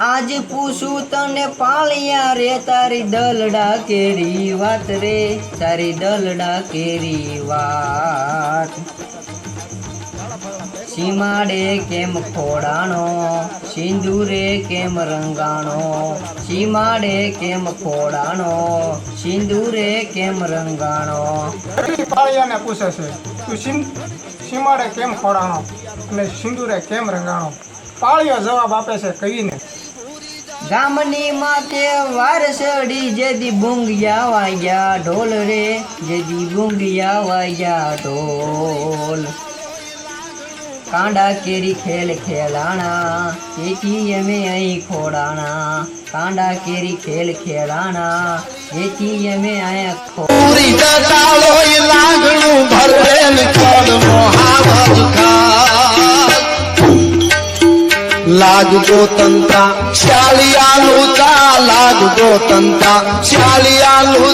आज पूछू तने पालिया रे तारी दलड़ा केरी वात रे तारी दलड़ा केरी वात। सीमाड़े केम खोड़ाणो सिंदूरे केम रंगाणो सीमाड़े केम खोड़ाणो सिंदूरे केम रंगाणो। पालिया ने पूछे छे तू सीमाड़े केम खोड़ाणो અને સિંદૂરે કેમ રંગાણો। પાળિયો જવાબ આપે છે કહીને गामनी माथे वारसड़ी जेदी बुंगिया वाया ढोल रे जेदी बुंगिया वाया ढोल। कांडा केरी खेल खेलाना एथी में आई खोड़ाना कांडा केरी खेल खेलाना एथी में आया खोड़ी लाग गोतंता शालिया लूचा लाग गोतंता शालिया लूचा।